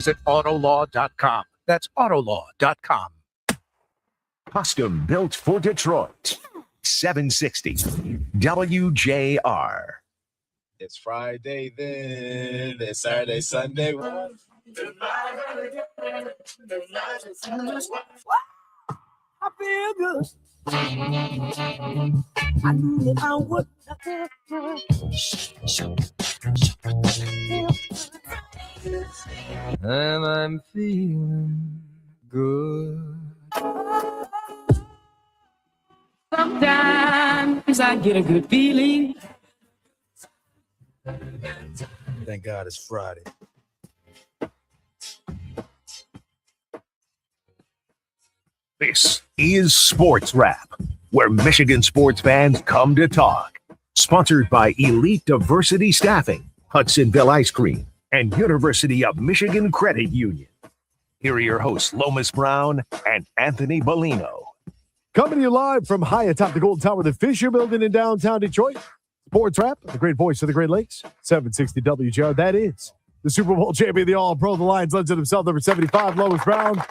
Visit Autolaw.com. That's Autolaw.com. Custom built for Detroit. 760 WJR. It's Friday then. It's Saturday, Sunday. I feel good. I knew that I would. And I'm feeling good. Sometimes I get a good feeling. Thank God it's Friday. This is SportsWrap, where Michigan sports fans come to talk. Sponsored by Elite Diversity Staffing, Hudsonville Ice Cream, and University of Michigan Credit Union. Here are your hosts, Lomas Brown and Anthony Bellino. Coming to you live from high atop the Golden Tower, the Fisher Building in downtown Detroit. SportsWrap, the great voice of the Great Lakes, 760 WJR. That is the Super Bowl champion, the All-Pro, the Lions legend himself, number 75, Lomas Brown.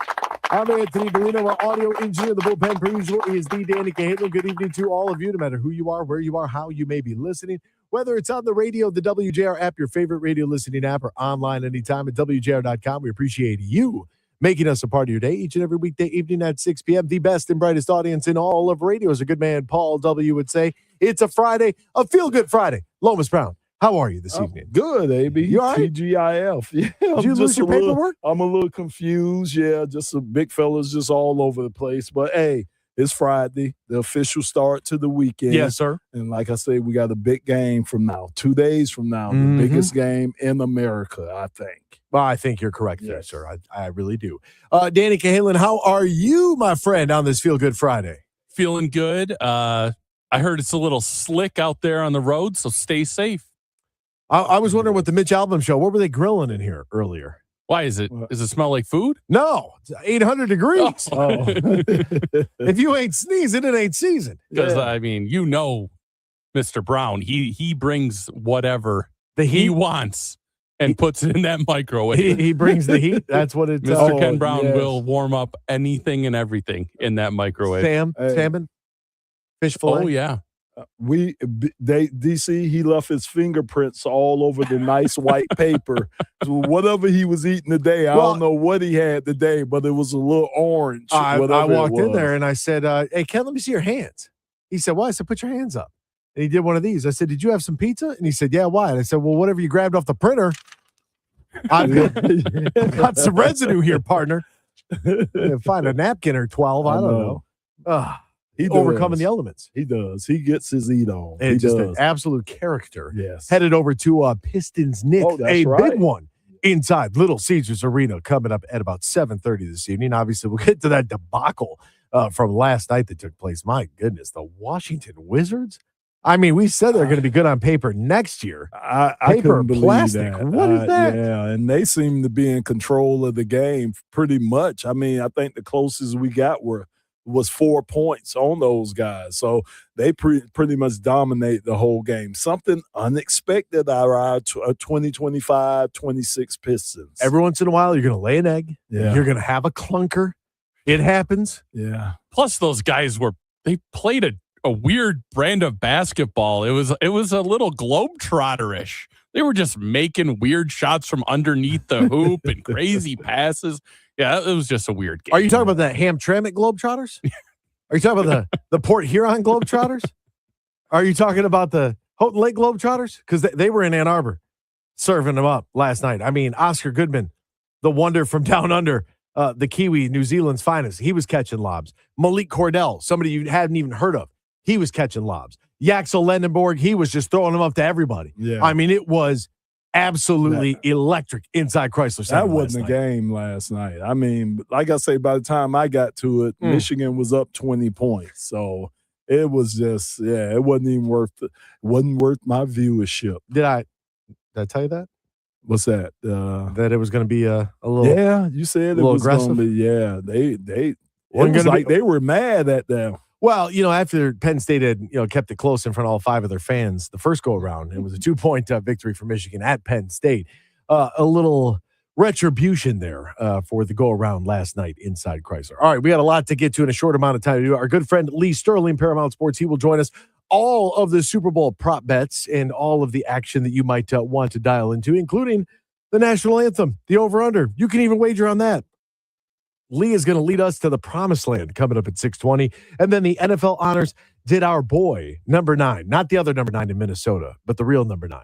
I'm Anthony Bellino, our audio engineer. The bullpen, per usual, is the Danny Cahill. Good evening to all of you, no matter who you are, where you are, how you may be listening. Whether it's on the radio, the WJR app, your favorite radio listening app, or online anytime at WJR.com. We appreciate you making us a part of your day each and every weekday evening at 6 p.m. The best and brightest audience in all of radio, as a good man Paul W. would say. It's a Friday, a feel-good Friday. Lomas Brown, how are you this evening? Good, AB. You all right? TGIF. Yeah, Did you lose your paperwork? I'm a little confused. Yeah, just some big fellas just all over the place. But, hey, it's Friday, the official start to the weekend. Yes, sir. And like I say, we got a big game from now, 2 days from now, the biggest game in America, I think. Well, I think you're correct there, sir. I really do. Danny Cahill, how are you, my friend, on this Feel Good Friday? Feeling good. I heard it's a little slick out there on the road, so stay safe. I was wondering what the Mitch Albom show, what were they grilling in here earlier? Why is it? Does it smell like food? No, it's 800 degrees. Oh. If you ain't sneezing, it ain't season. Because, I mean, you know Mr. Brown, he brings whatever he wants and puts it in that microwave. He brings the heat. That's what it Mr. Ken Brown will warm up anything and everything in that microwave. Salmon, fish fillet. Oh, yeah. DC, he left his fingerprints all over the nice white paper. So whatever he was eating today, I don't know what he had today, but it was a little orange. I walked in there and I said, hey, Ken, let me see your hands. He said, why? I said, put your hands up. And he did one of these. I said, did you have some pizza? And he said, yeah, why? And I said, well, whatever you grabbed off the printer, I've got some residue here, partner. Find a napkin or 12. I don't know. He overcoming the elements. He does. He gets his eat on. And just an absolute character. Yes. Headed over to Pistons Knicks, big one inside Little Caesars Arena, coming up at about 7:30 this evening. Obviously, we'll get to that debacle from last night that took place. My goodness, the Washington Wizards. I mean, we said they're going to be good on paper next year. I paper couldn't and plastic. Believe that. What is that? Yeah, and they seem to be in control of the game pretty much. I mean, I think the closest we got was 4 points on those guys. So they pretty much dominate the whole game. Something unexpected out of our 2025-26 Pistons. Every once in a while, you're going to lay an egg. Yeah. You're going to have a clunker. It happens. Yeah. Plus, those guys they played a weird brand of basketball. It was a little globetrotter-ish. They were just making weird shots from underneath the hoop and crazy passes. Yeah, it was just a weird game. Are you talking about the Hamtramck Globetrotters? Are you talking about the Port Huron Globetrotters? Are you talking about the Houghton Lake Globetrotters? Because they were in Ann Arbor serving them up last night. I mean, Oscar Goodman, the wonder from down under, the Kiwi, New Zealand's finest, he was catching lobs. Malik Cordell, somebody you hadn't even heard of, he was catching lobs. Yaxel Lendenborg, he was just throwing them up to everybody. Yeah. I mean, it was absolutely electric inside Chrysler Center. That wasn't a game last night. I mean, like I say, by the time I got to it, Michigan was up 20 points. So it was just, it wasn't even worth my viewership. Did I tell you that? What's that? That it was going to be a little. Yeah, you said it was going to be. Yeah, it was like they were mad at them. Well, after Penn State had, kept it close in front of all 5 of their fans the first go around, it was a 2-point victory for Michigan at Penn State. A little retribution there for the go-around last night inside Chrysler. All right, we got a lot to get to in a short amount of time to do. Our good friend Lee Sterling, Paramount Sports, he will join us. All of the Super Bowl prop bets and all of the action that you might want to dial into, including the national anthem, the over-under. You can even wager on that. Lee is going to lead us to the promised land coming up at 6:20. And then the NFL honors did our boy, number 9, not the other number 9 in Minnesota, but the real number 9.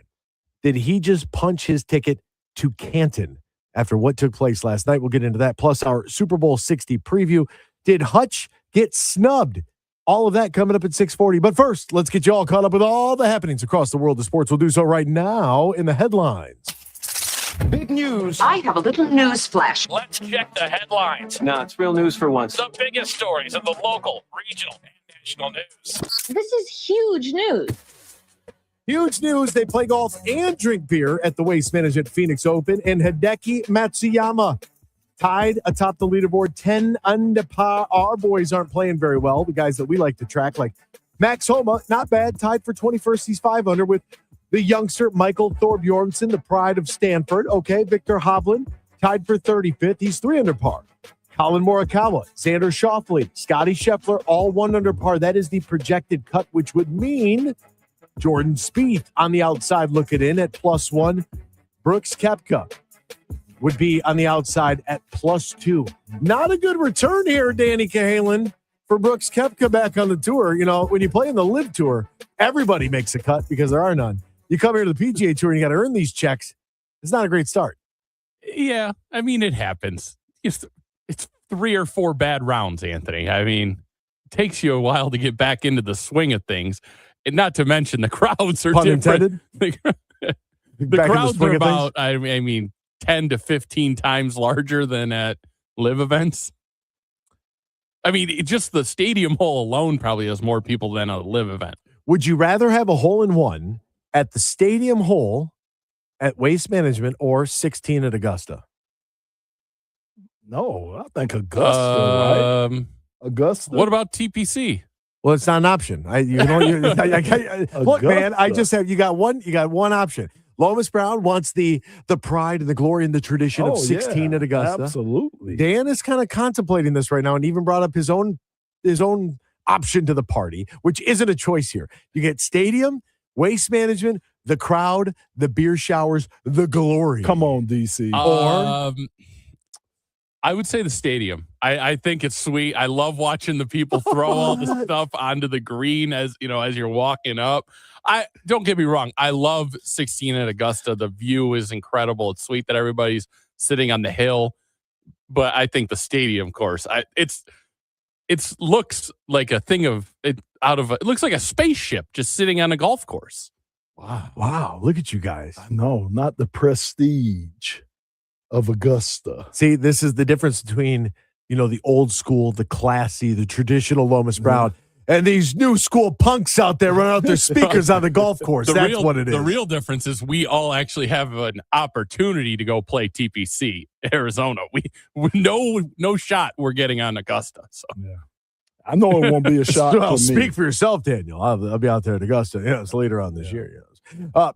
Did he just punch his ticket to Canton after what took place last night? We'll get into that. Plus our Super Bowl 60 preview. Did Hutch get snubbed? All of that coming up at 6:40. But first, let's get you all caught up with all the happenings across the world of sports. We'll do so right now in the headlines. Big news. I have a little news flash. Let's check the headlines. No, it's real news for once. The biggest stories of the local, regional, and national news. This is huge news. Huge news. They play golf and drink beer at the Waste Management Phoenix Open. And Hideki Matsuyama tied atop the leaderboard 10 under par. Our boys aren't playing very well. The guys that we like to track, like Max Homa, not bad. Tied for 21st. He's 5 under with the youngster Michael Thorbjornsson, the pride of Stanford. Okay, Victor Hovland tied for 35th. He's 3 under par. Colin Morikawa, Xander Schauffele, Scotty Scheffler, all 1 under par. That is the projected cut, which would mean Jordan Spieth on the outside looking in at +1. Brooks Koepka would be on the outside at +2. Not a good return here, Danny Cahalan, for Brooks Koepka back on the tour. You know, when you play in the LIV Tour, everybody makes a cut because there are none. You come here to the PGA Tour and you got to earn these checks. It's not a great start. Yeah, I mean, it happens. It's 3 or 4 bad rounds, Anthony. I mean, it takes you a while to get back into the swing of things. And not to mention the crowds are Pun different. intended. The crowds are about, I mean, 10 to 15 times larger than at LIV events. I mean, just the stadium hole alone probably has more people than a LIV event. Would you rather have a hole-in-one at the stadium hole at Waste Management or 16 at Augusta? No, I think Augusta, right? Augusta. What about TPC? Well, it's not an option. Look, man, I just have you got one option. Lomas Brown wants the pride and the glory and the tradition of 16 at Augusta. Absolutely. Dan is kind of contemplating this right now and even brought up his own option to the party, which isn't a choice here. You get stadium, Waste Management, the crowd, the beer showers, the glory. Come on, DC. I would say the stadium. I think it's sweet. I love watching the people throw all the stuff onto the green as you're walking up. Don't get me wrong. I love 16 at Augusta. The view is incredible. It's sweet that everybody's sitting on the hill, but I think the stadium course, it looks like a thing it looks like a spaceship just sitting on a golf course. Wow. Look at you guys. I know, not the prestige of Augusta. See, this is the difference between, the old school, the classy, the traditional Lomas Brown, and these new school punks out there running out their speakers on the golf course. That's what it is. The real difference is we all actually have an opportunity to go play TPC Arizona. We no shot we're getting on Augusta. So yeah. I know it won't be a shot for me. Speak for yourself, Daniel. I'll be out there at Augusta. It's later on this year.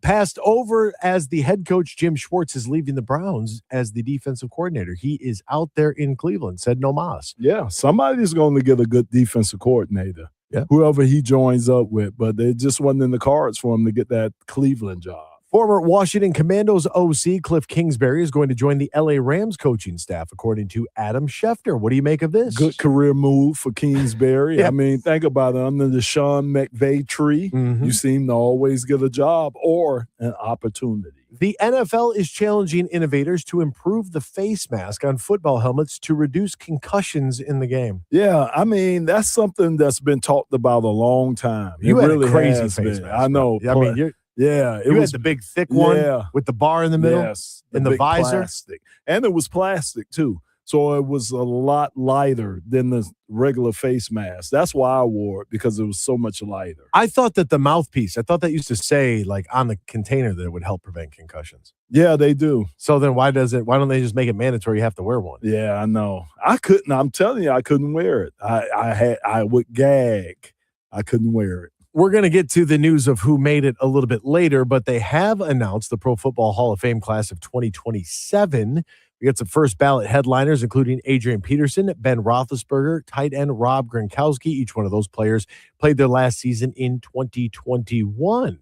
Passed over as the head coach, Jim Schwartz is leaving the Browns as the defensive coordinator. He is out there in Cleveland, said no mas. Yeah, somebody's going to get a good defensive coordinator. Yeah. Whoever he joins up with, but it just wasn't in the cards for him to get that Cleveland job. Former Washington Commandos OC Cliff Kingsbury is going to join the LA Rams coaching staff, according to Adam Schefter. What do you make of this? Good career move for Kingsbury. Yeah. I mean, think about it. Under the Sean McVay tree, you seem to always get a job or an opportunity. The NFL is challenging innovators to improve the face mask on football helmets to reduce concussions in the game. Yeah, I mean, that's something that's been talked about a long time. You it had really a crazy has face been. mask. I know. I mean, it was was the big thick one with the bar in the middle and the big visor. Plastic. And it was plastic too. So it was a lot lighter than the regular face mask. That's why I wore it, because it was so much lighter. I thought that the mouthpiece, that used to say like on the container that it would help prevent concussions. Yeah, they do. So then why don't they just make it mandatory you have to wear one? Yeah, I know. I'm telling you, I couldn't wear it. I would gag. I couldn't wear it. We're going to get to the news of who made it a little bit later, but they have announced the Pro Football Hall of Fame class of 2027 We got some first ballot headliners, including Adrian Peterson, Ben Roethlisberger, tight end Rob Gronkowski. Each one of those players played their last season in 2021.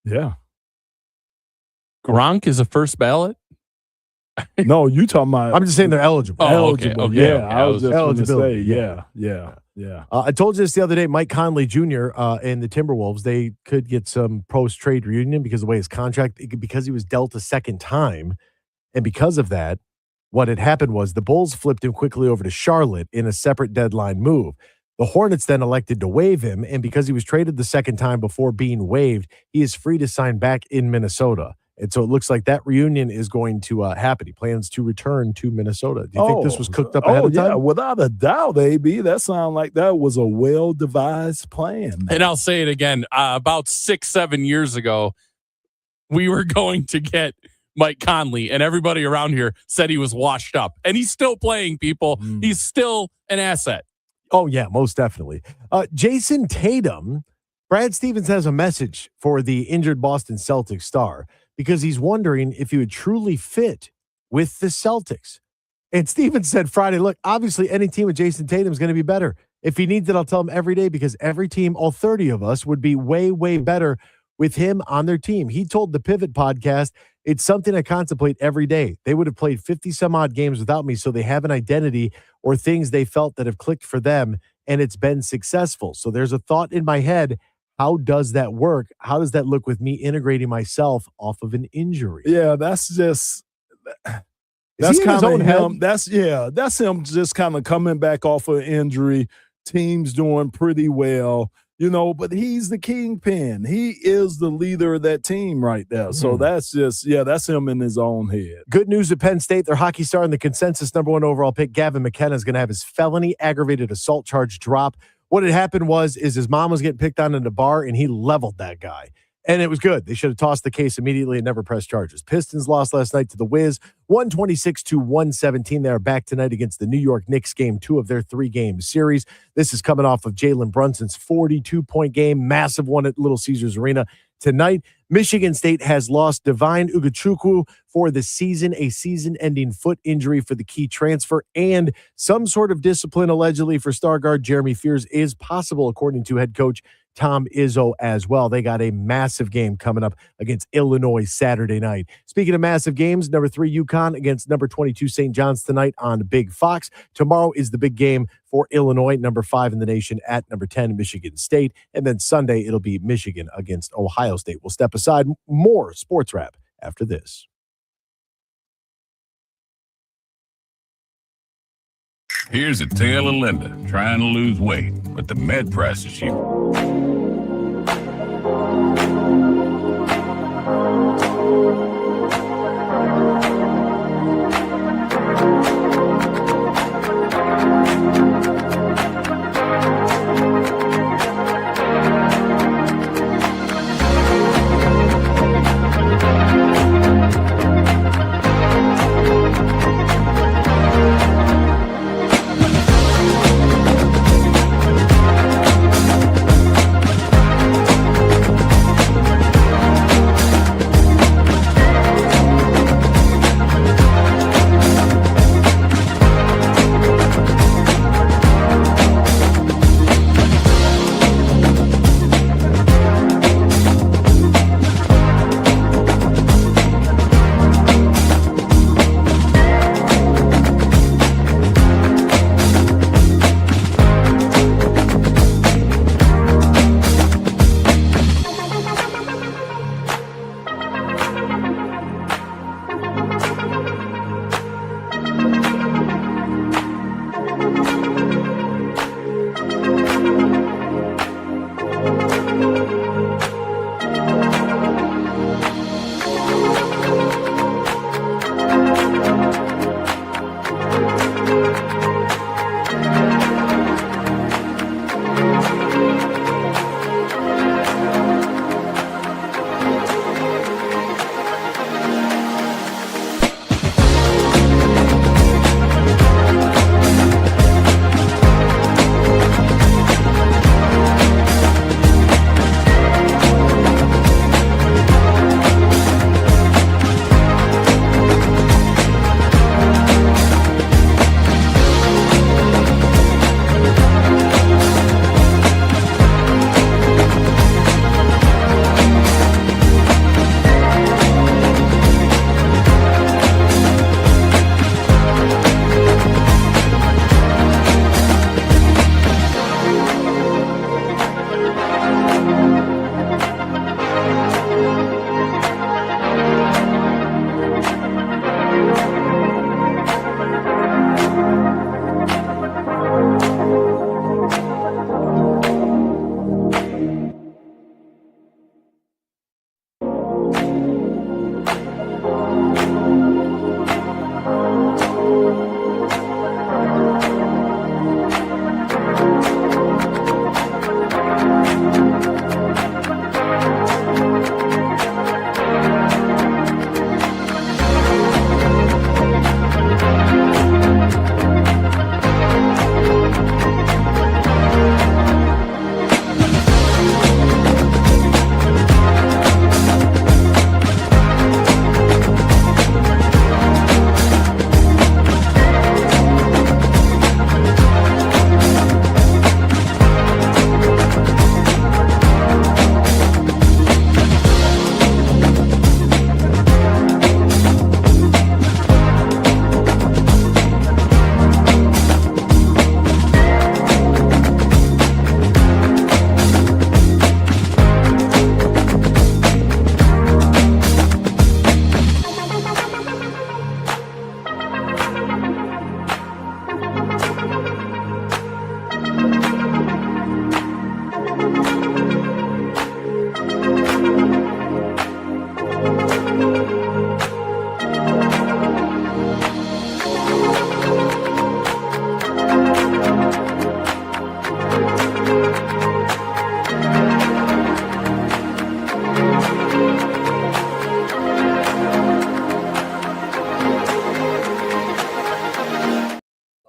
Yeah. Gronk is a first ballot. No, you talking about? I'm just saying they're eligible. Oh, okay, eligible. okay, Yeah, okay. I was just going to eligibility. say, yeah. I told you this the other day. Mike Conley Jr. And the Timberwolves, they could get some post-trade reunion because of the way his contract, because he was dealt a second time. And because of that, what had happened was the Bulls flipped him quickly over to Charlotte in a separate deadline move. The Hornets then elected to waive him, and because he was traded the second time before being waived, he is free to sign back in Minnesota. And so it looks like that reunion is going to happen. He plans to return to Minnesota. Do you think this was cooked up ahead of time? Yeah, without a doubt, AB. That sounds like that was a well-devised plan. And I'll say it again. About 6-7 years ago, we were going to get Mike Conley, and everybody around here said he was washed up. And he's still playing, people. He's still an asset. Oh, yeah, most definitely. Jason Tatum, Brad Stevens has a message for the injured Boston Celtics star because he's wondering if he would truly fit with the Celtics. And Stevens said Friday, look, obviously any team with Jason Tatum is going to be better. If he needs it, I'll tell him every day because every team, all 30 of us, would be way, way better with him on their team. He told the Pivot podcast, it's something I contemplate every day. They would have played 50 some odd games without me, so they have an identity or things they felt that have clicked for them, and it's been successful. So there's a thought in my head. How does that work? How does that look with me integrating myself off of an injury? Yeah, that's just Is he in his own head? him. That's him just kind of coming back off of injury. Team's doing pretty well, but he's the kingpin. He is the leader of that team right there. So that's that's him in his own head. Good news at Penn State. Their hockey star and the consensus #1 overall pick, Gavin McKenna, is going to have his felony aggravated assault charge drop. What had happened is his mom was getting picked on in the bar, and he leveled that guy. And it was good. They should have tossed the case immediately and never pressed charges. Pistons lost last night to the Wiz, 126-117. They are back tonight against the New York Knicks, game 2 of their 3-game series. This is coming off of Jalen Brunson's 42-point game, massive one at Little Caesars Arena tonight. Michigan State has lost Divine Ugochukwu for the season, a season-ending foot injury for the key transfer, and some sort of discipline allegedly for star guard Jeremy Fears is possible, according to head coach Tom Izzo as well. They got a massive game coming up against Illinois Saturday night. Speaking of massive games, number 3 UConn against number 22 St. John's tonight on Big Fox. Tomorrow is the big game for Illinois, number 5 in the nation at number 10 Michigan State. And then Sunday, it'll be Michigan against Ohio State. We'll step aside. More Sports Wrap after this. Here's a tale of Linda trying to lose weight, but the med prices she...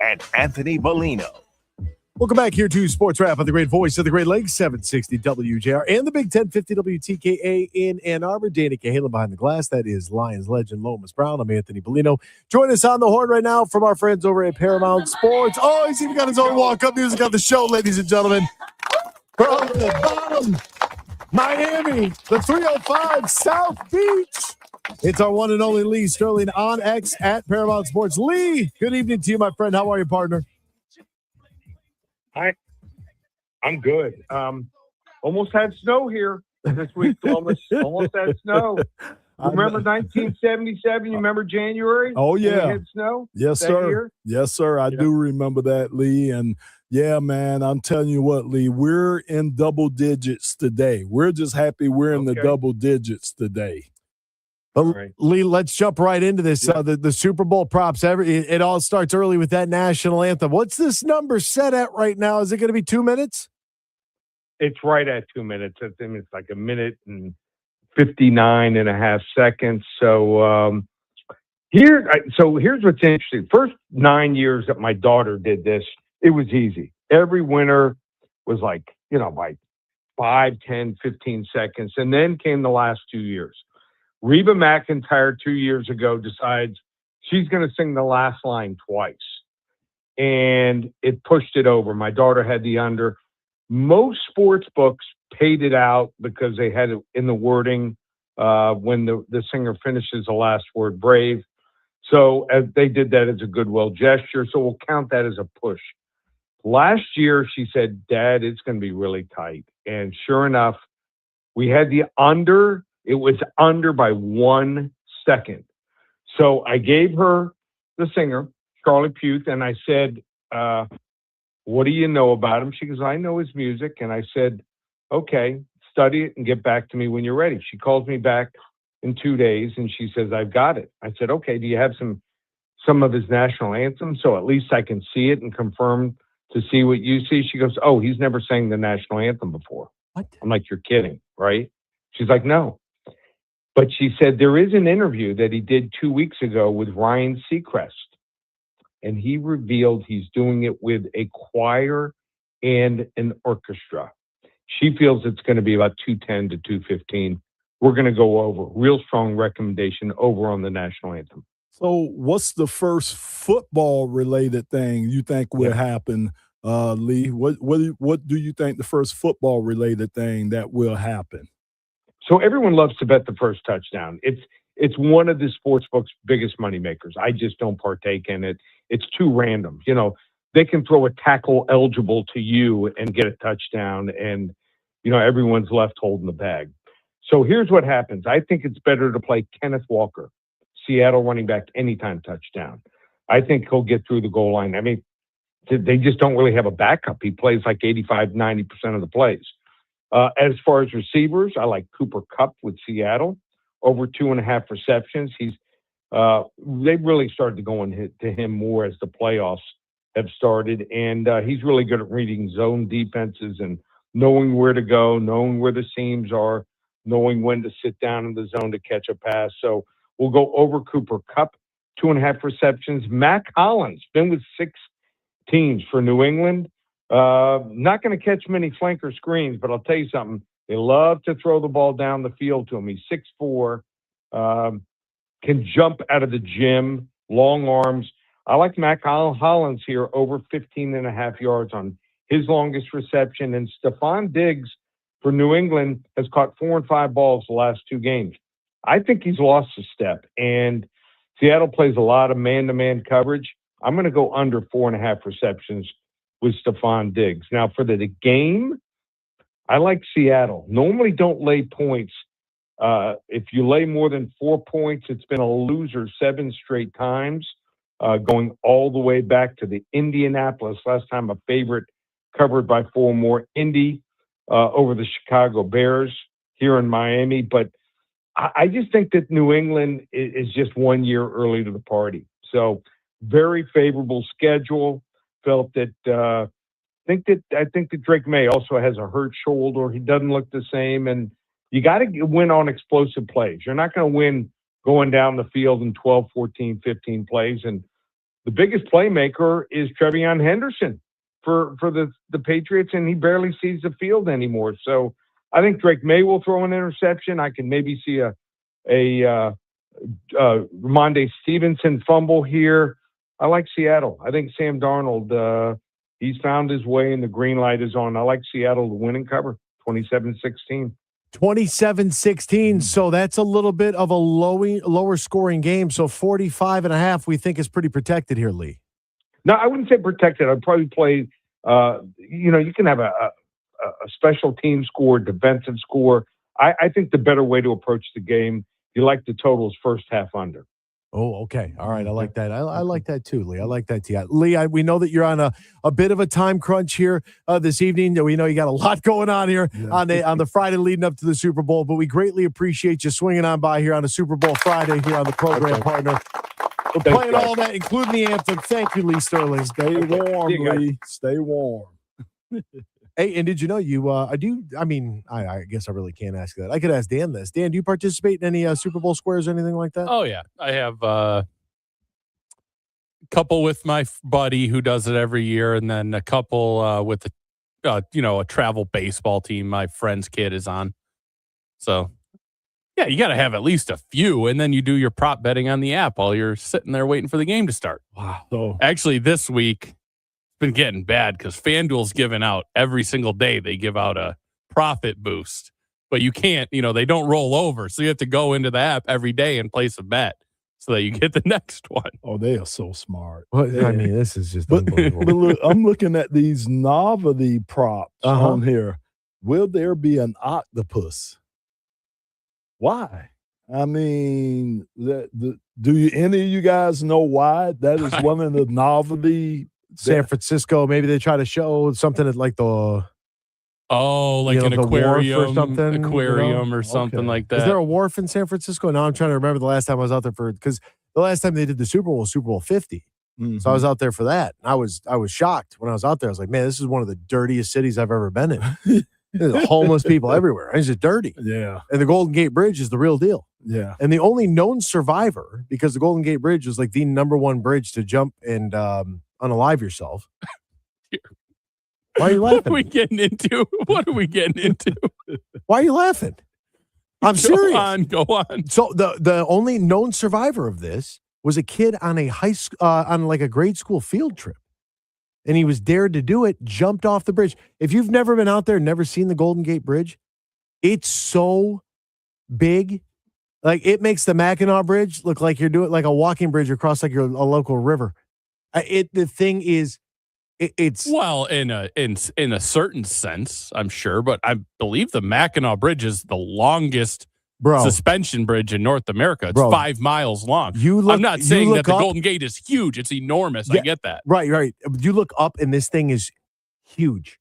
and Anthony Bellino. Welcome back here to Sports Wrap on the great voice of the Great Lakes, 760 WJR, and the Big 1050 WTKA in Ann Arbor. Danny Cahalan behind the glass. That is Lions legend Lomas Brown. I'm Anthony Bellino. Join us on the horn right now from our friends over at Paramount Sports. Oh, he's even got his own walk-up music on the show, ladies and gentlemen. From the bottom, Miami, the 305 South Beach. It's our one and only Lee Sterling on X at Paramount Sports. Lee, good evening to you, my friend. How are you, partner? Hi, I'm good. Almost had snow here this week, Lomas. Almost had snow. Remember 1977? You remember January? Oh, yeah. We had snow? Yes, sir. Year? Yes, sir. I do remember that, Lee. And yeah, man, I'm telling you what, Lee, we're in double digits today. We're just happy we're in the double digits today. Right. Lee, let's jump right into this. Yeah. The Super Bowl props, it all starts early with that national anthem. What's this number set at right now? Is it going to be 2 minutes? It's right at 2 minutes. I think it's like a minute and 59 and a half seconds. So here's what's interesting. First 9 years that my daughter did this, it was easy. Every winner was like, by 5, 10, 15 seconds. And then came the last 2 years. Reba McEntire 2 years ago decides she's going to sing the last line twice. And it pushed it over. My daughter had the under. Most sports books paid it out because they had it in the wording when the singer finishes the last word, brave. So as they did that as a goodwill gesture. So we'll count that as a push. Last year, she said, Dad, it's going to be really tight. And sure enough, we had the under. It was under by 1 second. So I gave her the singer, Charlie Puth, and I said, what do you know about him? She goes, I know his music. And I said, okay, study it and get back to me when you're ready. She calls me back in 2 days and she says, I've got it. I said, okay, do you have some of his national anthem? So at least I can see it and confirm to see what you see. She goes, oh, he's never sang the national anthem before. What? I'm like, you're kidding, right? She's like, no. But she said there is an interview that he did 2 weeks ago with Ryan Seacrest, and he revealed he's doing it with a choir and an orchestra. She feels it's going to be about 210 to 215. We're going to go over. Real strong recommendation over on the national anthem. So what's the first football-related thing you think will happen, Lee? What do you think the first football-related thing that will happen? So everyone loves to bet the first touchdown. It's one of the sportsbook's biggest moneymakers. I just don't partake in it. It's too random. They can throw a tackle eligible to you and get a touchdown, and everyone's left holding the bag. So here's what happens. I think it's better to play Kenneth Walker, Seattle running back, anytime touchdown. I think he'll get through the goal line. I mean, they just don't really have a backup. He plays like 85, 90% of the plays. As far as receivers, I like Cooper Kupp with Seattle, over 2.5 receptions. They've really started to go to him more as the playoffs have started, and he's really good at reading zone defenses and knowing where to go, knowing where the seams are, knowing when to sit down in the zone to catch a pass. So we'll go over Cooper Kupp, 2.5 receptions. Mac Hollins, been with 6 teams for New England. Not going to catch many flanker screens, but I'll tell you something. They love to throw the ball down the field to him. He's 6'4", can jump out of the gym, long arms. I like Mac Hollins here over 15.5 yards on his longest reception. And Stephon Diggs for New England has caught 4 and 5 balls the last 2 games. I think he's lost a step. And Seattle plays a lot of man-to-man coverage. I'm going to go under 4.5 receptions with Stephon Diggs. Now, for the game, I like Seattle. Normally don't lay points. If you lay more than 4 points, it's been a loser 7 straight times, going all the way back to the Indianapolis. Last time a favorite covered by 4 more. Indy over the Chicago Bears here in Miami. But I just think that New England is just 1 year early to the party. So very favorable schedule. Felt that I think that Drake May also has a hurt shoulder. He doesn't look the same, and you got to win on explosive plays. You're not going to win going down the field in 12, 14, 15 plays. And the biggest playmaker is Trevion Henderson for the Patriots, and he barely sees the field anymore. So I think Drake May will throw an interception. I can maybe see a Ramondre Stevenson fumble here. I like Seattle. I think Sam Darnold, he's found his way and the green light is on. I like Seattle to win and cover 27-16. 27-16, so that's a little bit of a lower scoring game. So 45.5 we think is pretty protected here, Lee. No, I wouldn't say protected. I'd probably play, you can have a special team score, defensive score. I think the better way to approach the game, you like the totals first half under. Oh, okay. All right. I like that. I like that too, Lee. I like that too. Lee, we know that you're on a bit of a time crunch here this evening. We know you got a lot going on here on the Friday leading up to the Super Bowl, but we greatly appreciate you swinging on by here on a Super Bowl Friday here on the program, partner. We're playing all that, including the anthem. Thank you, Lee Sterling. Stay warm, Lee. Stay warm. Hey, and did you know I guess I really can't ask that. I could ask Dan this. Dan, do you participate in any Super Bowl squares or anything like that? Oh, yeah. I have a couple with my buddy who does it every year, and then a couple with a travel baseball team my friend's kid is on. So, yeah, you got to have at least a few, and then you do your prop betting on the app while you're sitting there waiting for the game to start. Wow. So, actually, this week, been getting bad because FanDuel's giving out every single day. They give out a profit boost, but you can't, they don't roll over. So you have to go into the app every day and place a bet so that you get the next one. Oh, they are so smart. Well, I mean, this is just unbelievable. But look, I'm looking at these novelty props on here. Will there be an octopus? Why? I mean, do any of you guys know why? That is one of the novelty. San Francisco, maybe they try to show something at like the an aquarium or something, or something like that. Is there a wharf in San Francisco? Now I'm trying to remember the last time I was out there because the last time they did the Super Bowl was Super Bowl 50. Mm-hmm. So I was out there for that. I was shocked when I was out there. I was like, man, this is one of the dirtiest cities I've ever been in. There's homeless people everywhere. It's just dirty. Yeah. And the Golden Gate Bridge is the real deal. Yeah. And the only known survivor, because the Golden Gate Bridge was like the number one bridge to jump and unalive yourself. Why are you laughing? What are we getting into? Why are you laughing? I'm serious. Go on. So the only known survivor of this was a kid on a on like a grade school field trip. And he was dared to do it, jumped off the bridge. If you've never been out there, never seen the Golden Gate Bridge, it's so big. Like it makes the Mackinac Bridge look like you're doing like a walking bridge across like a local river. The thing is, it's well in a certain sense, I'm sure, but I believe the Mackinac Bridge is the longest suspension bridge in North America. It's 5 miles long. I'm not saying that the Golden Gate is huge; it's enormous. Yeah, I get that. Right. You look up, and this thing is huge.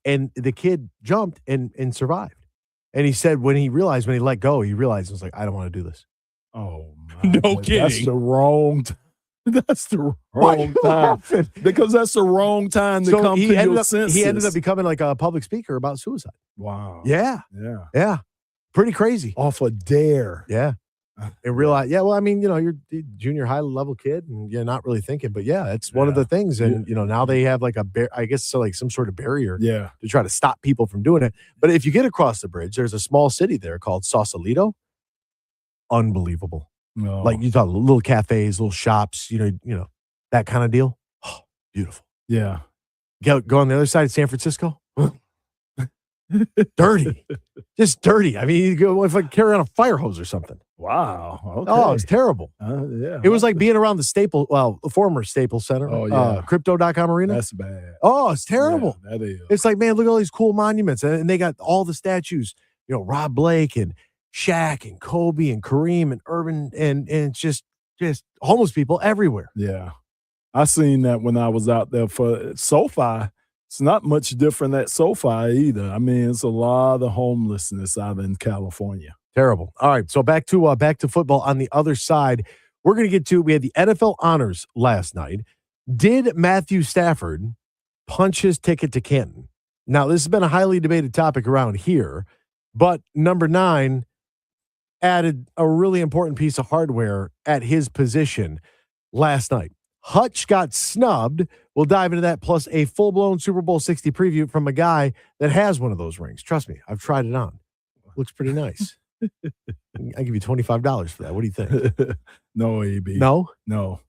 And the kid jumped and survived. And he said when he let go, he realized, it was like, I don't want to do this. Oh, no kidding. That's the wrong. That's the wrong time. Because that's the wrong time to come to your senses. He ended up becoming like a public speaker about suicide. Wow. Yeah. Pretty crazy. Off a dare. Yeah. And realize, well, I mean, you're a junior high level kid and you're not really thinking, but it's one of the things. And, now they have like I guess so like some sort of barrier to try to stop people from doing it. But if you get across the bridge, there's a small city there called Sausalito. Unbelievable. No. Like you talk little cafes, little shops, that kind of deal. Oh, beautiful. Yeah. Go on the other side of San Francisco. Dirty. Just dirty. I mean, you go if I carry on a fire hose or something. Wow. Okay. Oh, it's terrible. Yeah. It was like being around the former Staples Center. Oh, yeah. Crypto.com arena. That's bad. Oh, it's terrible. Yeah, that is. It's like, man, look at all these cool monuments. And they got all the statues, Rob Blake and Shaq and Kobe and Kareem and Urban and it's just homeless people everywhere. Yeah. I seen that when I was out there for SoFi. It's not much different at SoFi either. I mean, it's a lot of homelessness out in California. Terrible. All right, so back to football on the other side. We're going to get to, we had the NFL honors last night. Did Matthew Stafford punch his ticket to Canton? Now, this has been a highly debated topic around here, but number 9 added a really important piece of hardware at his position. last night. Hutch got snubbed. We'll dive into that, plus a full-blown Super Bowl 60 preview from a guy that has one of those rings. Trust me, I've tried it on. Looks pretty nice. I give you $25 for that. What do you think? No, AB. No? No.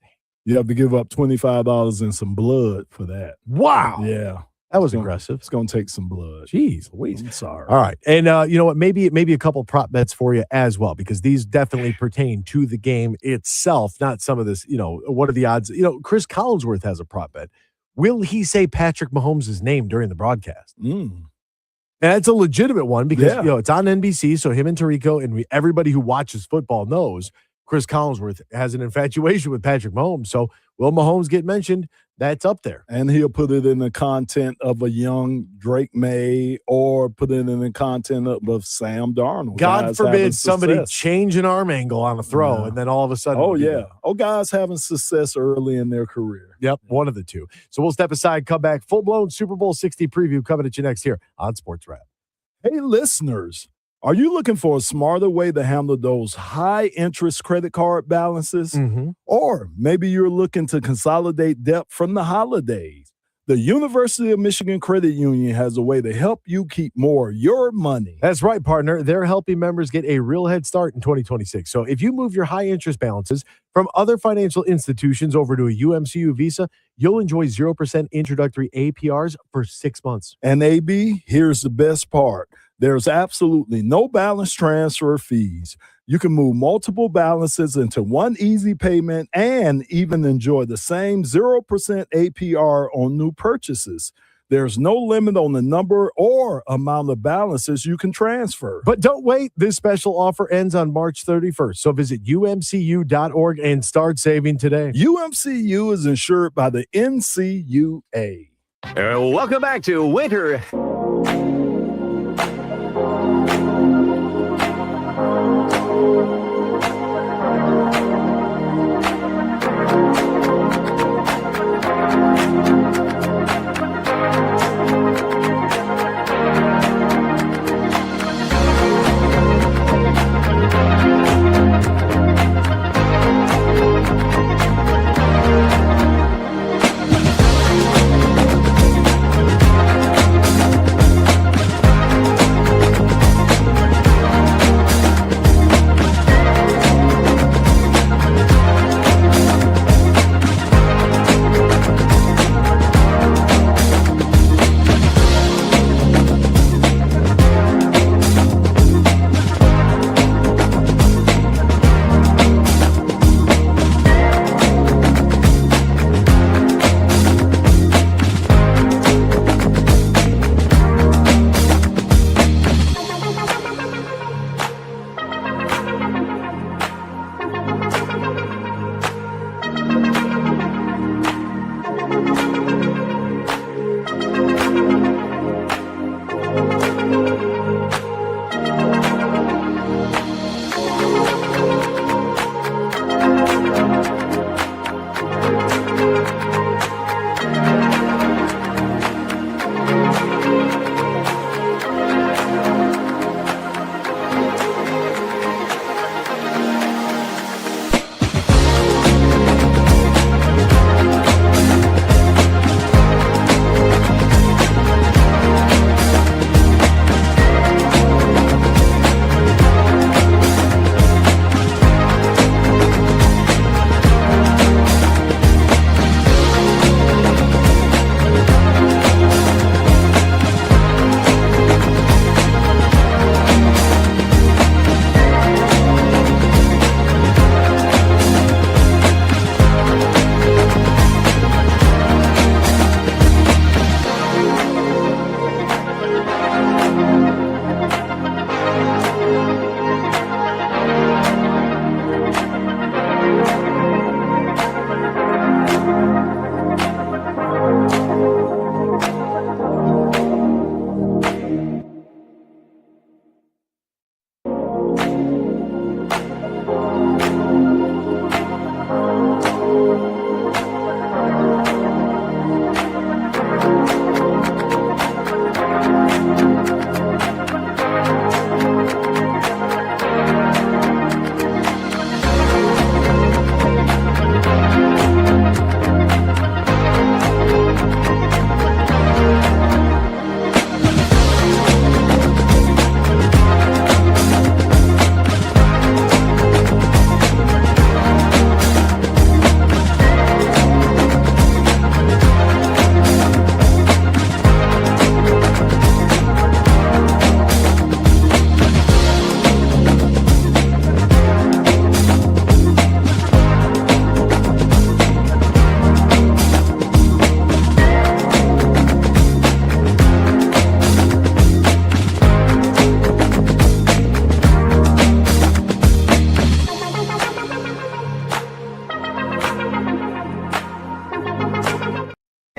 You have to give up $25 and some blood for that. Wow. Yeah. That was aggressive. It's going to take some blood. Jeez Louise. I'm sorry. All right. And you know what? Maybe a couple prop bets for you as well, because these definitely pertain to the game itself, not some of this, what are the odds? Chris Collinsworth has a prop bet. Will he say Patrick Mahomes' name during the broadcast? And it's a legitimate one because, it's on NBC. So him and Tirico and everybody who watches football knows Chris Collinsworth has an infatuation with Patrick Mahomes. So will Mahomes get mentioned? That's up there. And he'll put it in the content of a young Drake May or put it in the content of Sam Darnold. God forbid somebody change an arm angle on a throw and then all of a sudden. Oh, yeah. Guys having success early in their career. Yep, one of the two. So we'll step aside, come back, full-blown Super Bowl 60 preview coming at you next here on Sports Wrap. Hey, listeners. Are you looking for a smarter way to handle those high-interest credit card balances? Or maybe you're looking to consolidate debt from the holidays. The University of Michigan Credit Union has a way to help you keep more of your money. That's right, partner. They're helping members get a real head start in 2026. So if you move your high-interest balances from other financial institutions over to a UMCU Visa, you'll enjoy 0% introductory APRs for 6 months. And AB, here's the best part. There's absolutely no balance transfer fees. You can move multiple balances into one easy payment and even enjoy the same 0% APR on new purchases. There's no limit on the number or amount of balances you can transfer. But don't wait. This special offer ends on March 31st. So visit umcu.org and start saving today. UMCU is insured by the NCUA. Welcome back to Winter.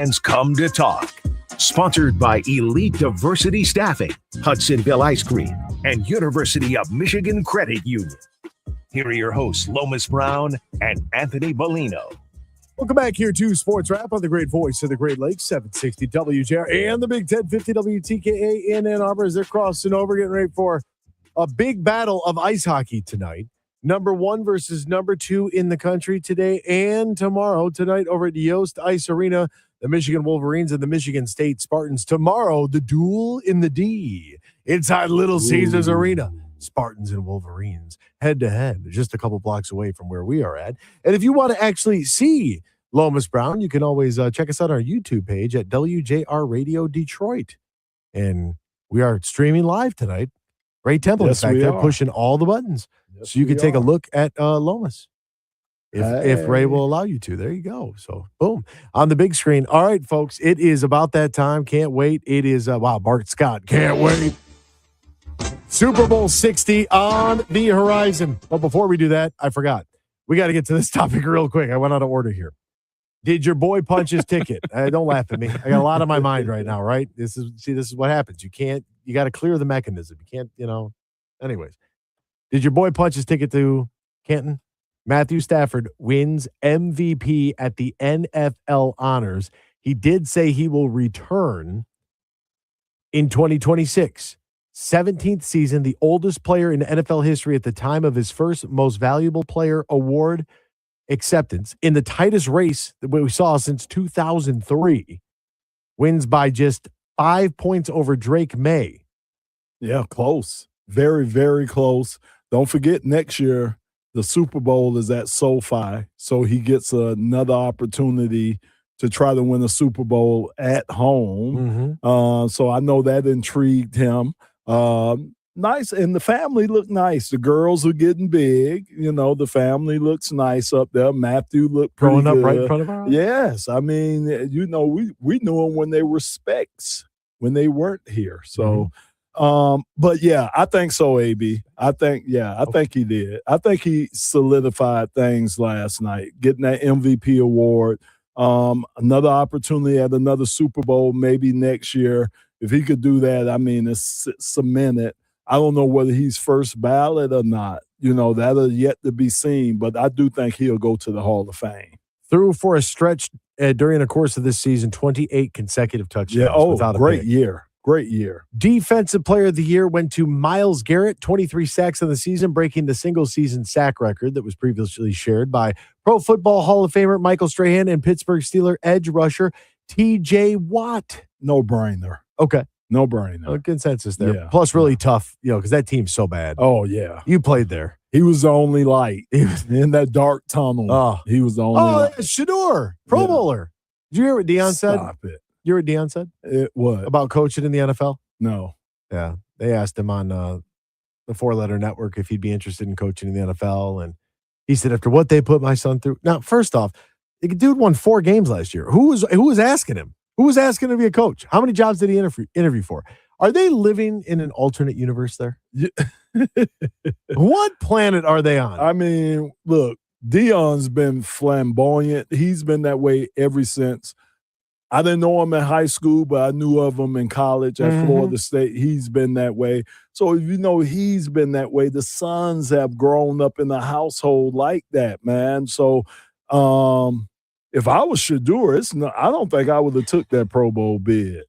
fans come to talk. Sponsored by Elite Diversity Staffing, Hudsonville Ice Cream, and University of Michigan Credit Union. Here are your hosts, Lomas Brown and Anthony Bellino. Welcome back here to Sports Wrap on the great voice of the Great Lakes, 760 WJR and the Big 1050 WTKA in Ann Arbor as they're crossing over, getting ready for a big battle of ice hockey tonight. Number 1 versus number 2 in the country today and tomorrow. Tonight over at the Yost Ice Arena, the Michigan Wolverines and the Michigan State Spartans. Tomorrow, the duel in the D inside Little Caesars Arena. Spartans and Wolverines head-to-head, just a couple blocks away from where we are at. And if you want to actually see Lomas Brown, you can always check us out on our YouTube page at WJR Radio Detroit. And we are streaming live tonight. Ray Temple's back there pushing all the buttons. So you can take a look at Lomas if Ray will allow you to. There you go. So, boom, on the big screen. All right, folks, it is about that time. Can't wait. It is, Bart Scott, can't wait. Super Bowl 60 on the horizon. But before we do that, I forgot. We got to get to this topic real quick. I went out of order here. Did your boy punch his ticket? Don't laugh at me. I got a lot on my mind right now, right? This is what happens. You got to clear the mechanism. You can't, anyways. Did your boy punch his ticket to Canton? Matthew Stafford wins MVP at the NFL honors. He did say he will return in 2026. 17th season, the oldest player in NFL history at the time of his first Most Valuable Player award acceptance in the tightest race that we saw since 2003. Wins by just 5 points over Drake May. Yeah, close. Very, very close. Don't forget, next year, the Super Bowl is at SoFi, so he gets another opportunity to try to win a Super Bowl at home. Mm-hmm. So I know that intrigued him. Nice, and the family looked nice. The girls are getting big. The family looks nice up there. Matthew looked pretty growing up good. right in front of our eyes. Yes, I mean, we knew them when they were specs, when they weren't here. So, but yeah, I think so, AB. I think he did. I think he solidified things last night, getting that MVP award. Another opportunity at another Super Bowl, maybe next year. If he could do that, I mean, it's cemented. I don't know whether he's first ballot or not. That'll yet to be seen, but I do think he'll go to the Hall of Fame. Threw for a stretch during the course of this season, 28 consecutive touchdowns. Yeah, great year. Great year. Defensive Player of the Year went to Myles Garrett, 23 sacks in the season, breaking the single-season sack record that was previously shared by Pro Football Hall of Famer Michael Strahan and Pittsburgh Steelers edge rusher T.J. Watt. No-brainer. Okay. No-brainer. Consensus there. Yeah. Plus, really tough, because that team's so bad. Oh, yeah. You played there. He was the only light. He was in that dark tunnel. Oh. He was the only light. Shador, Pro Bowler. Did you hear what Deion said? Stop it. You hear what Deion said? What? About coaching in the NFL? No. Yeah. They asked him on the 4-letter network if he'd be interested in coaching in the NFL. And he said, after what they put my son through. Now, first off, the dude won 4 games last year. Who was asking him? Who was asking to be a coach? How many jobs did he interview for? Are they living in an alternate universe there? What planet are they on? I mean, look, Deion's been flamboyant. He's been that way ever since. I didn't know him in high school, but I knew of him in college at Florida State. He's been that way. So if he's been that way, the sons have grown up in a household like that, man. So if I was Shador, I don't think I would have took that Pro Bowl bid.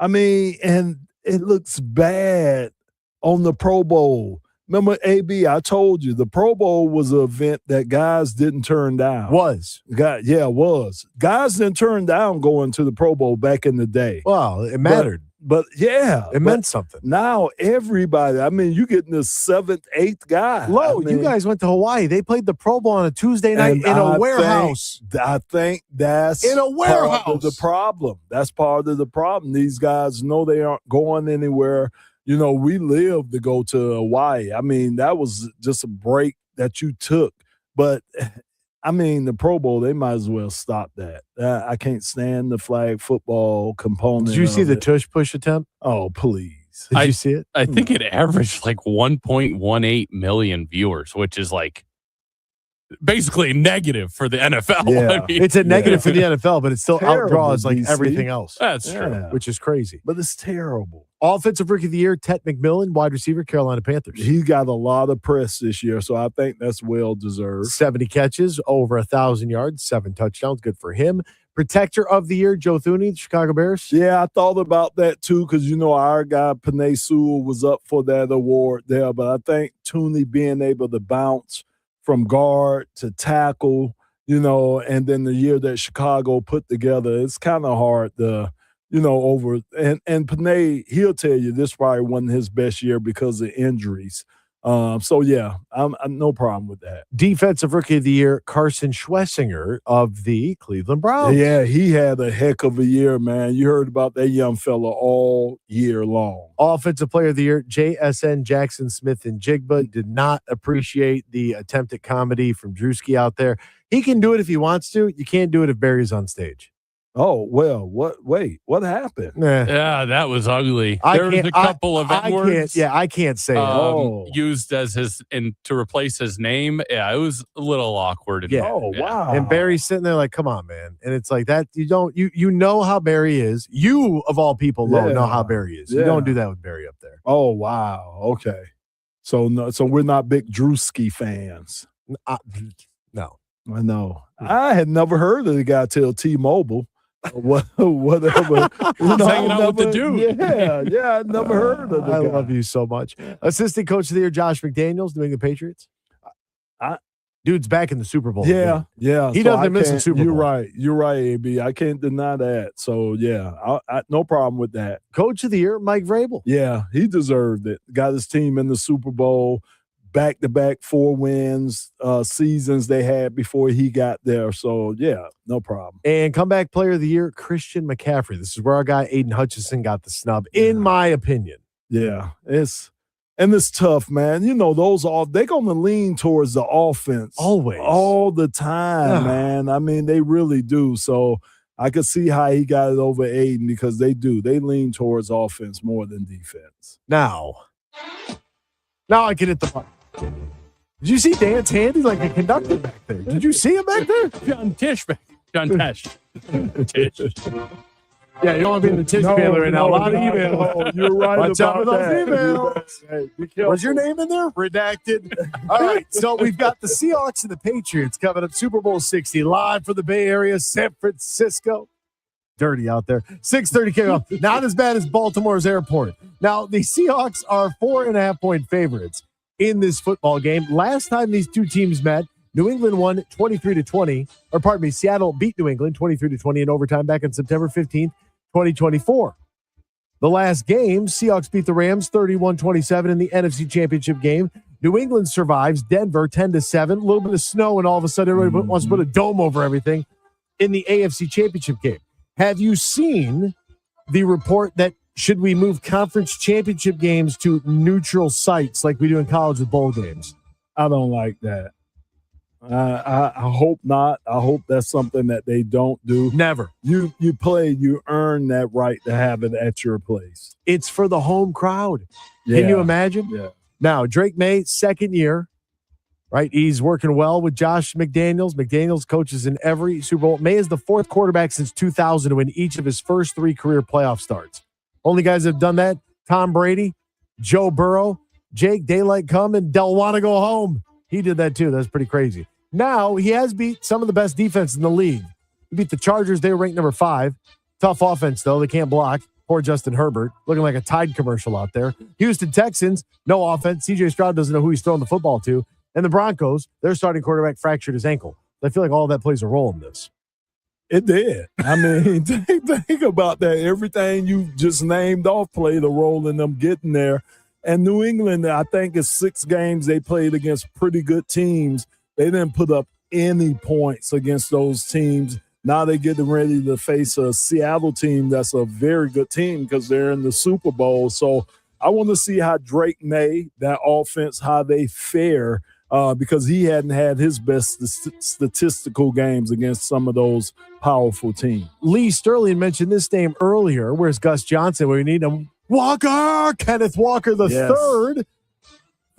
I mean, and it looks bad on the Pro Bowl. Remember, AB, I told you, the Pro Bowl was an event that guys didn't turn down. Was. It was. Guys didn't turn down going to the Pro Bowl back in the day. Well, it mattered. But yeah. It meant something. Now everybody, I mean, you getting the 7th, 8th guy. You guys went to Hawaii. They played the Pro Bowl on a Tuesday night in a warehouse. I think that's in a warehouse. Part of the problem. That's part of the problem. These guys know they aren't going anywhere. We live to go to Hawaii. I mean, that was just a break that you took. But, I mean, the Pro Bowl, they might as well stop that. I can't stand the flag football component. Did you see the tush push attempt? Oh, please. Did you see it? I think it averaged like 1.18 million viewers, which is like basically negative for the NFL. Yeah. It's a negative for the NFL, but it still Terrible, outdraws like DC. everything else. That's true. Yeah. Which is crazy. But it's terrible. Offensive Rookie of the Year, Ted McMillan, wide receiver, Carolina Panthers. He got a lot of press this year, so I think that's well deserved. 70 catches, over 1,000 yards, 7 touchdowns. Good for him. Protector of the Year, Joe Thuney, Chicago Bears. Yeah, I thought about that too because, our guy, Panay Sewell, was up for that award there. But I think Tooney being able to bounce from guard to tackle, and then the year that Chicago put together, it's kind of hard to, over. And Panay, he'll tell you this probably wasn't his best year because of injuries. So, yeah, I'm no problem with that. Defensive Rookie of the Year, Carson Schwessinger of the Cleveland Browns. Yeah, he had a heck of a year, man. You heard about that young fella all year long. Offensive Player of the Year, JSN, Jackson Smith, and Jigba. Did not appreciate the attempt at comedy from Drewski out there. He can do it if he wants to. You can't do it if Barry's on stage. Oh, well, what happened? Yeah, that was ugly. There was a couple of N-words. I can't say it. Used as to replace his name. Yeah, it was a little awkward. Wow. And Barry's sitting there like, come on, man. And it's like that. You know how Barry is. You, of all people, know how Barry is. You don't do that with Barry up there. Oh, wow. Okay. So we're not big Drewski fans. No. I know. I had never heard of the guy till T-Mobile. Whatever. Hanging out with the dude. Yeah, I never heard of the guy. I love you so much. Assistant Coach of the Year, Josh McDaniels, New England Patriots. Dude's back in the Super Bowl. Yeah. He doesn't miss a Super Bowl. You're right, AB. I can't deny that. So, yeah, I no problem with that. Coach of the Year, Mike Vrabel. Yeah, he deserved it. Got his team in the Super Bowl. Back-to-back 4 wins seasons they had before he got there. So, yeah, no problem. And comeback player of the year, Christian McCaffrey. This is where our guy Aiden Hutchinson got the snub, in my opinion. Yeah, it's tough, man. They're going to lean towards the offense. Always. All the time, man. I mean, they really do. So, I could see how he got it over Aiden because they do. They lean towards offense more than defense. Now I can hit the button. Did you see Dan's hand? He's like a conductor back there. Did you see him back there? John Tesh. Yeah, you don't want to be in the Tish family right now. A lot of emails. You're right. Watch out for those that. emails. Hey, was your name in there? Redacted. All right, so we've got the Seahawks and the Patriots coming up. Super Bowl 60 live for the Bay Area, San Francisco. Dirty out there. 6:30 kickoff. Not as bad as Baltimore's airport. Now, the Seahawks are 4.5-point favorites in this football game. Last time these two teams met, New England won 23-20. Or pardon me, Seattle beat New England 23-20 in overtime back on September 15th, 2024. The last game, Seahawks beat the Rams 31-27 in the NFC Championship game. New England survives Denver 10-7. A little bit of snow, and all of a sudden everybody wants to put a dome over everything in the AFC Championship game. Have you seen the report that should we move conference championship games to neutral sites like we do in college with bowl games? I don't like that. I hope not. I hope that's something that they don't do. Never. You earn that right to have it at your place. It's for the home crowd. Yeah. Can you imagine? Yeah. Now, Drake May, second year, right? He's working well with Josh McDaniels. McDaniels coaches in every Super Bowl. May is the 4th quarterback since 2000 to win each of his first 3 career playoff starts. Only guys that have done that, Tom Brady, Joe Burrow, Jake Daylight Come, and Del Wanna Go Home. He did that too. That's pretty crazy. Now, he has beat some of the best defense in the league. He beat the Chargers. They were ranked number 5. Tough offense, though. They can't block. Poor Justin Herbert, looking like a Tide commercial out there. Houston Texans, no offense. C.J. Stroud doesn't know who he's throwing the football to. And the Broncos, their starting quarterback fractured his ankle. I feel like all that plays a role in this. It did. I mean, think about that. Everything you just named off played a role in them getting there. And New England, I think it's 6 games they played against pretty good teams. They didn't put up any points against those teams. Now they're getting ready to face a Seattle team that's a very good team because they're in the Super Bowl. So I want to see how Drake May, that offense, how they fare because he hadn't had his best statistical games against some of those powerful teams. Lee Sterling mentioned this name earlier. Where's Gus Johnson? We need him. Walker, Kenneth Walker the third,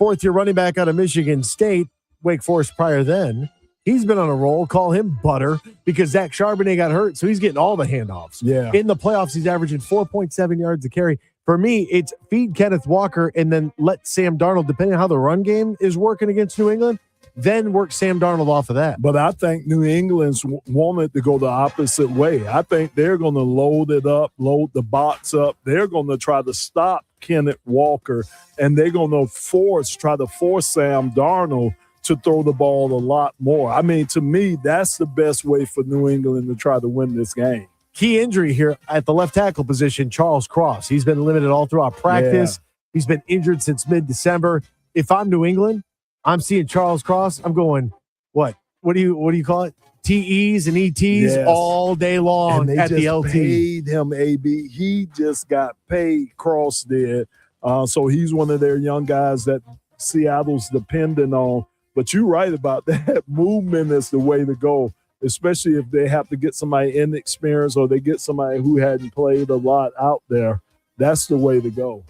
4th-year running back out of Michigan State, Wake Forest prior then. He's been on a roll. Call him butter because Zach Charbonnet got hurt, so he's getting all the handoffs. Yeah. In the playoffs, he's averaging 4.7 yards a carry. For me, it's feed Kenneth Walker and then let Sam Darnold, depending on how the run game is working against New England, then work Sam Darnold off of that. But I think New England's wanted to go the opposite way. I think they're going to load it up, load the box up. They're going to try to stop Kenneth Walker, and they're going to try to force Sam Darnold to throw the ball a lot more. I mean, to me, that's the best way for New England to try to win this game. Key injury here at the left tackle position, Charles Cross. He's been limited all throughout practice. Yeah. He's been injured since mid-December. If I'm New England, I'm seeing Charles Cross. I'm going, what do you call it? TEs and ETs all day long and at the LT. Paid him, AB. He just got paid. Cross did. So he's one of their young guys that Seattle's dependent on. But you're right about that. Movement is the way to go, especially if they have to get somebody inexperienced or they get somebody who hadn't played a lot out there. That's the way to go.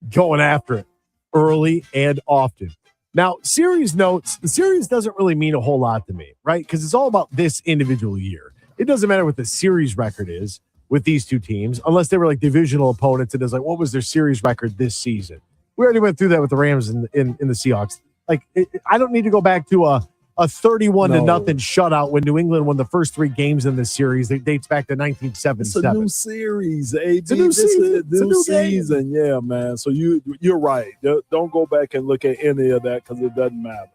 Going after it early and often. Now, series notes, the series doesn't really mean a whole lot to me, right? Because it's all about this individual year. It doesn't matter what the series record is with these two teams, unless they were like divisional opponents and it's like, what was their series record this season? We already went through that with the Rams in the Seahawks. Like, I don't need to go back to a 31-0 shutout when New England won the first 3 games in this series. It dates back to 1977. It's a new series, AB. It's a new season. It's a new season. Yeah, man. So you're right. Don't go back and look at any of that because it doesn't matter.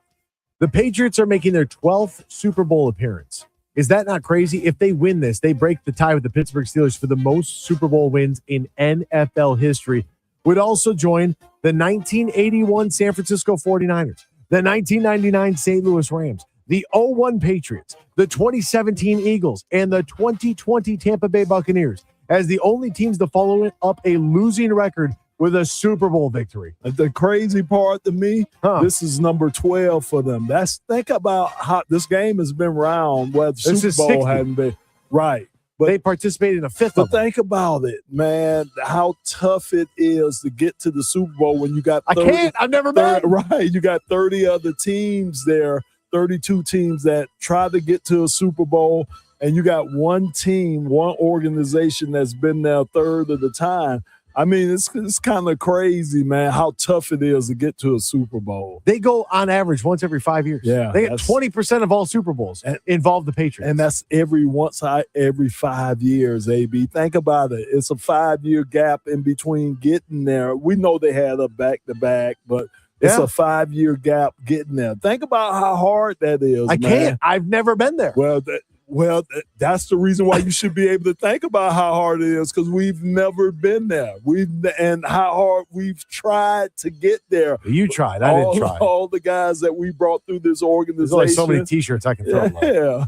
The Patriots are making their 12th Super Bowl appearance. Is that not crazy? If they win this, they break the tie with the Pittsburgh Steelers for the most Super Bowl wins in NFL history. Would also join the 1981 San Francisco 49ers, the 1999 St. Louis Rams, the 2001 Patriots, the 2017 Eagles, and the 2020 Tampa Bay Buccaneers as the only teams to follow up a losing record with a Super Bowl victory. The crazy part to me, this is number 12 for them. Think about how this game has been around where the Super Bowl 60. hadn't been. Right. But they participated in a 5th But of them. think about it, man, how tough it is to get to the Super Bowl when you got 30, I've never been. Right. You got 30 other teams there, 32 teams that try to get to a Super Bowl, and you got one team, one organization that's been there a third of the time. I mean, it's kind of crazy, man, how tough it is to get to a Super Bowl. They go on average once every 5 years. Yeah, they get 20% of all Super Bowls involve the Patriots. And that's every 5 years, AB. Think about it. It's a 5-year gap in between getting there. We know they had a back-to-back, but it's a 5-year gap getting there. Think about how hard that is, I can't. I've never been there. Well, that's the reason why you should be able to think about how hard it is, because we've never been there. And how hard we've tried to get there. You tried. I didn't try. All the guys that we brought through this organization. There's only so many T-shirts I can throw. Yeah.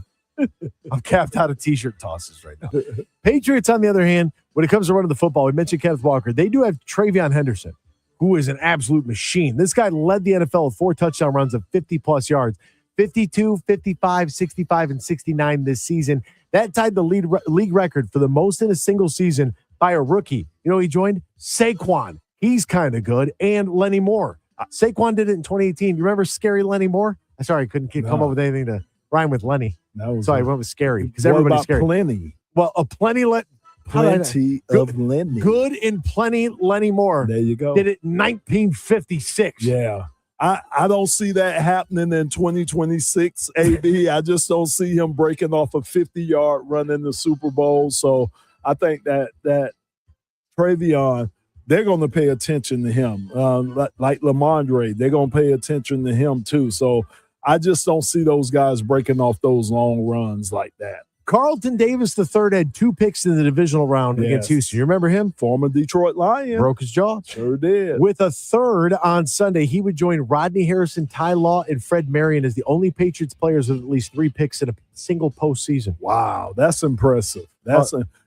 I'm capped out of T-shirt tosses right now. Patriots, on the other hand, when it comes to running the football, we mentioned Kenneth Walker. They do have Travion Henderson, who is an absolute machine. This guy led the NFL with 4 touchdown runs of 50-plus yards. 52, 55, 65, and 69 this season. That tied the league record for the most in a single season by a rookie. You know, he joined Saquon. He's kind of good. And Lenny Moore. Saquon did it in 2018. You remember Scary Lenny Moore? Sorry, I couldn't come up with anything to rhyme with Lenny. No, so I went with Scary because everybody's scary. Plenty? Well, a plenty of Lenny. Good and plenty Lenny Moore. There you go. Did it in 1956. Yeah. I don't see that happening in 2026, AB. I just don't see him breaking off a 50-yard run in the Super Bowl. So I think that Travion, they're going to pay attention to him. Like Lamondre, they're going to pay attention to him too. So I just don't see those guys breaking off those long runs like that. Carlton Davis III had 2 picks in the divisional round against Houston. You remember him? Former Detroit Lion. Broke his jaw. Sure did. With a 3rd on Sunday, he would join Rodney Harrison, Ty Law, and Fred Marion as the only Patriots players with at least 3 picks in a single postseason. Wow, that's impressive.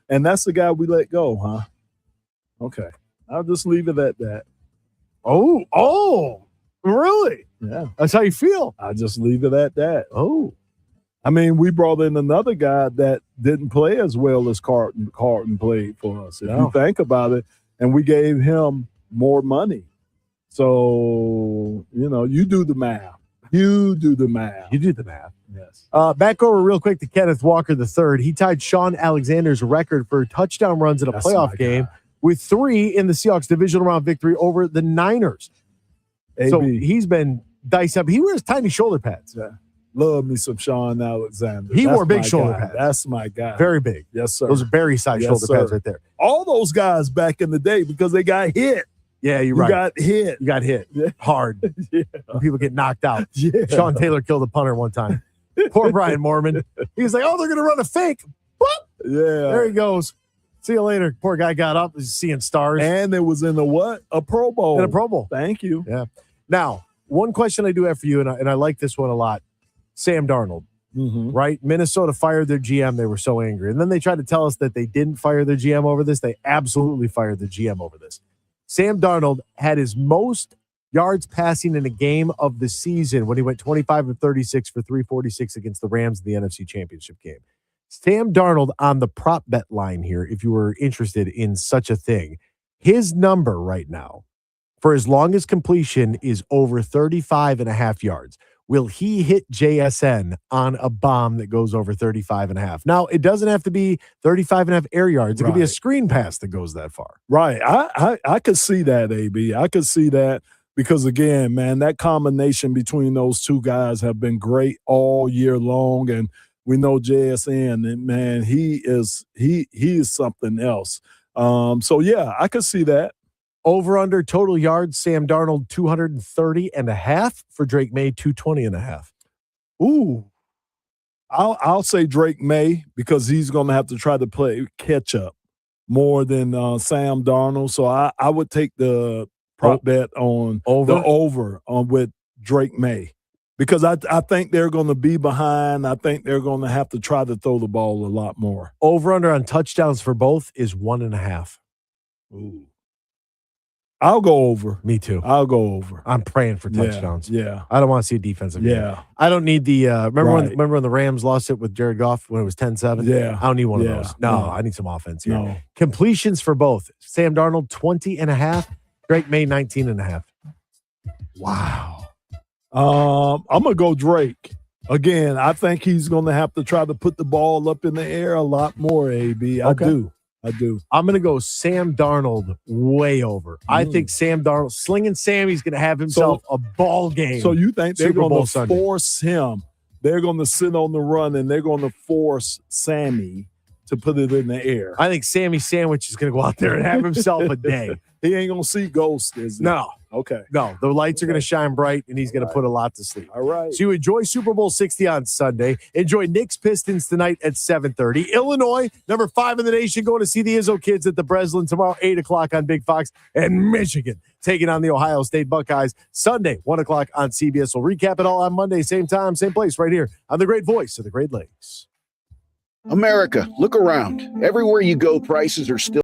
And that's the guy we let go, huh? Okay. I'll just leave it at that. Oh, really? Yeah. That's how you feel? I'll just leave it at that. Oh. I mean, we brought in another guy that didn't play as well as Carlton played for us, if you think about it, and we gave him more money. So, you do the math. You do the math. You do the math. Yes. Back over real quick to Kenneth Walker III. He tied Sean Alexander's record for touchdown runs in a playoff game with 3 in the Seahawks divisional round victory over the Niners. AB. So he's been diced up. He wears tiny shoulder pads. Yeah. Love me some Sean Alexander. He That's wore big my shoulder guy. pads. That's my guy. Very big. Yes, sir. Those are Barry-sized Yes, shoulder sir. pads right there. All those guys back in the day because they got hit. Yeah, you're You right. got hit. You got hit hard. Yeah. When people get knocked out. Yeah. Sean Taylor killed a punter one time. Poor Brian Mormon. He was like, oh, they're going to run a fake. Boop! Yeah. There he goes. See you later. Poor guy got up. He's seeing stars. And it was in a what? A Pro Bowl. In a Pro Bowl. Thank you. Yeah. Now, one question I do have for you, and I like this one a lot. Sam Darnold, right? Minnesota fired their GM. They were so angry. And then they tried to tell us that they didn't fire their GM over this. They absolutely fired the GM over this. Sam Darnold had his most yards passing in a game of the season when he went 25 of 36 for 346 against the Rams in the NFC Championship game. Sam Darnold on the prop bet line here, if you were interested in such a thing, his number right now for his longest completion is over 35 and a half yards. Will he hit JSN on a bomb that goes over 35 and a half? Now, it doesn't have to be 35 and a half air yards. It could be a screen pass that goes that far. Right. I could see that, AB. I could see that because, again, man, that combination between those two guys have been great all year long. And we know JSN, and man, he is something else. So, yeah, I could see that. Over under total yards, Sam Darnold 230 and a half for Drake May 220 and a half. Ooh. I'll say Drake May because he's going to have to try to play catch up more than Sam Darnold. So I would take the prop bet on the over on with Drake May because I think they're going to be behind. I think they're going to have to try to throw the ball a lot more. Over under on touchdowns for both is 1.5. Ooh. I'll go over. Me too. I'll go over. I'm praying for touchdowns. Yeah. I don't want to see a defensive game. Yeah. I don't need the remember when the Rams lost it with Jared Goff when it was 10-7? Yeah. I don't need one of those. No, I need some offense here. No. Completions for both. Sam Darnold 20 and a half, Drake May 19 and a half. Wow. I'm going to go Drake. Again, I think he's going to have to try to put the ball up in the air a lot more, AB. I do. I'm going to go Sam Darnold way over. I think Sam Darnold, Slinging Sammy's going to have himself a ball game. So you think they're Super going Bowl to Sunday. force him? They're going to sit on the run and they're going to force Sammy to put it in the air. I think Sammy Sandwich is going to go out there and have himself a day. He ain't going to see ghosts, is he? No. Okay. No, the lights are going to shine bright, and he's going to put a lot to sleep. All right. So you enjoy Super Bowl 60 on Sunday. Enjoy Knicks Pistons tonight at 7:30. Illinois, number 5 in the nation, going to see the Izzo kids at the Breslin tomorrow, 8 o'clock on Big Fox. And Michigan taking on the Ohio State Buckeyes Sunday, 1 o'clock on CBS. We'll recap it all on Monday, same time, same place, right here on the great voice of the Great Lakes. America, look around. Everywhere you go, prices are still